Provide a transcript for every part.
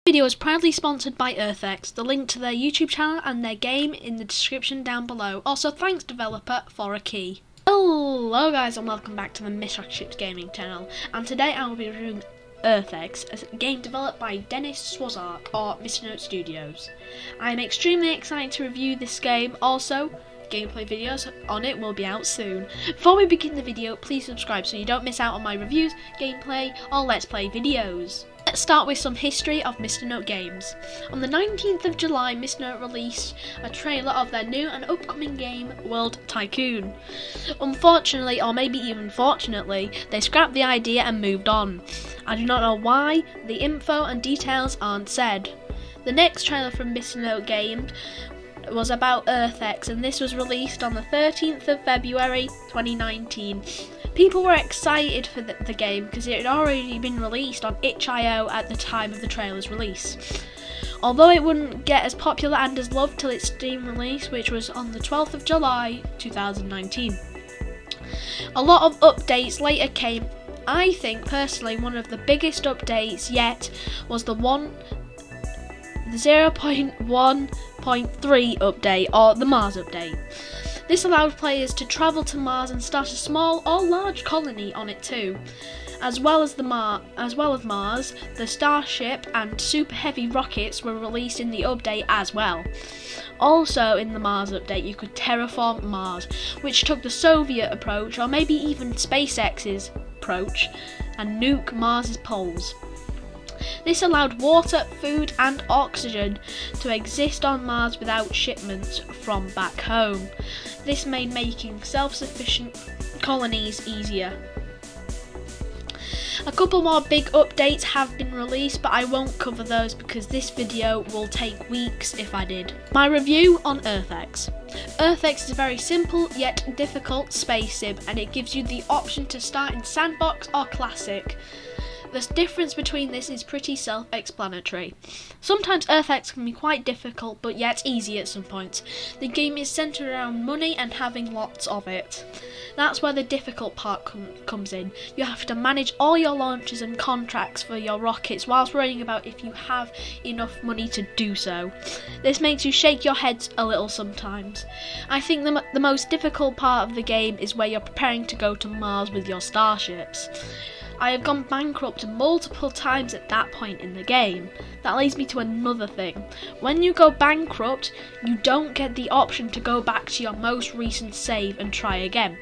Video is proudly sponsored by EarthX. The link to their YouTube channel and their game in the description down below. Also, thanks developer for a key. Hello guys and welcome back to the Mesote Gaming channel. And today I will be reviewing EarthX, a game developed by Dennis Swazark or Mesote Studios. I am extremely excited to review this game. Also, gameplay videos on it will be out soon. Before we begin the video, please subscribe so you don't miss out on my reviews, gameplay or let's play videos. Let's start with some history of Mesote Games. On the 19th of July, Mesote released a trailer of their new and upcoming game, World Tycoon. Unfortunately, or maybe even fortunately, they scrapped the idea and moved on. I do not know why, the info and details aren't said. The next trailer from Mesote Games was about EarthX, and this was released on the 13th of February 2019. People were excited for the game because it had already been released on itch.io at the time of the trailer's release. Although it wouldn't get as popular and as loved till its Steam release, which was on the 12th of July 2019. A lot of updates later came. I think personally one of the biggest updates yet was the 0.1.3 update, or the Mars update. This allowed players to travel to Mars and start a small or large colony on it too. As well as Mars, the Starship and Super Heavy rockets were released in the update as well. Also in the Mars update you could terraform Mars, which took the Soviet approach, or maybe even SpaceX's approach, and nuke Mars's poles. This allowed water, food and oxygen to exist on Mars without shipments from back home. This made making self-sufficient colonies easier. A couple more big updates have been released, but I won't cover those because this video will take weeks if I did. My review on EarthX. EarthX is a very simple yet difficult space sim, and it gives you the option to start in Sandbox or Classic. The difference between this is pretty self-explanatory. Sometimes EarthX can be quite difficult, but yet easy at some points. The game is centered around money and having lots of it. That's where the difficult part comes in. You have to manage all your launches and contracts for your rockets whilst worrying about if you have enough money to do so. This makes you shake your heads a little sometimes. I think the most difficult part of the game is where you're preparing to go to Mars with your starships. I have gone bankrupt multiple times at that point in the game. That leads me to another thing. When you go bankrupt, you don't get the option to go back to your most recent save and try again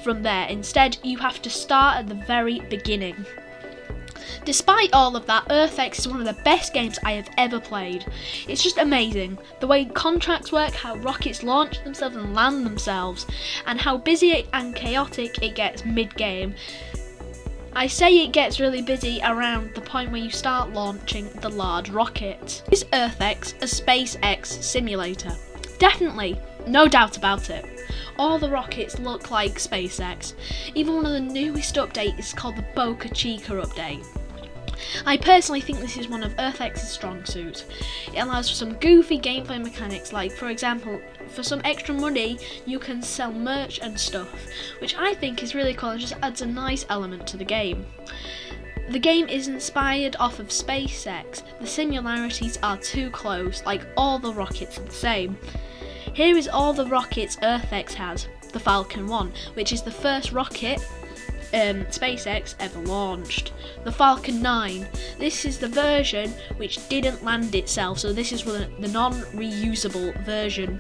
from there. Instead, you have to start at the very beginning. Despite all of that, EarthX is one of the best games I have ever played. It's just amazing. The way contracts work, how rockets launch themselves and land themselves, and how busy and chaotic it gets mid-game. I say it gets really busy around the point where you start launching the large rockets. Is EarthX a SpaceX simulator? Definitely, no doubt about it. All the rockets look like SpaceX. Even one of the newest updates is called the Boca Chica update. I personally think this is one of EarthX's strong suits. It allows for some goofy gameplay mechanics, like for example, for some extra money you can sell merch and stuff, which I think is really cool and just adds a nice element to the game. The game is inspired off of SpaceX. The similarities are too close, like all the rockets are the same. Here is all the rockets EarthX has. The Falcon 1, which is the first rocket SpaceX ever launched. The Falcon 9, this is the version which didn't land itself, so this is the non-reusable version.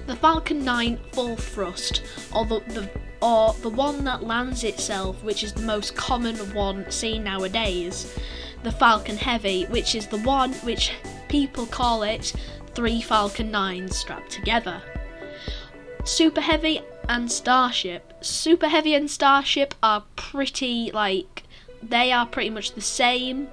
The Falcon 9 full thrust, or the one that lands itself, which is the most common one seen nowadays. The Falcon Heavy, which is the one which people call it 3 Falcon 9s strapped together. Super Heavy and Starship. Super Heavy and Starship are pretty they are pretty much the same,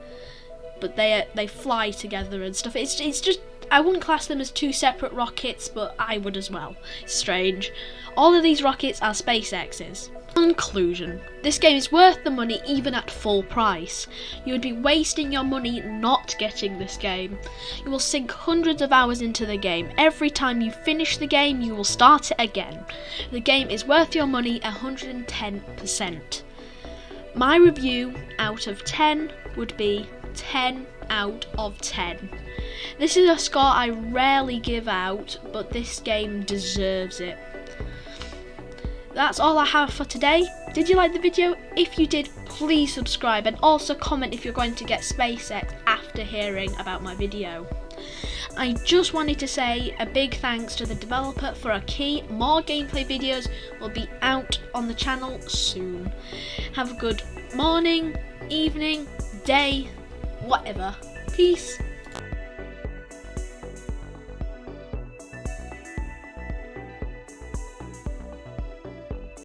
but they fly together and stuff. It's just, I wouldn't class them as two separate rockets, but I would as well. It's strange. All of these rockets are SpaceX's. Conclusion. This game is worth the money even at full price. You would be wasting your money not getting this game. You will sink hundreds of hours into the game. Every time you finish the game, you will start it again. The game is worth your money 110%. My review out of 10 would be 10 out of 10. This is a score I rarely give out, but this game deserves it. That's all I have for today. Did you like the video? If you did, please subscribe and also comment if you're going to get SpaceX after hearing about my video. I just wanted to say a big thanks to the developer for a key. More gameplay videos will be out on the channel soon. Have a good morning, evening, day, whatever. Peace.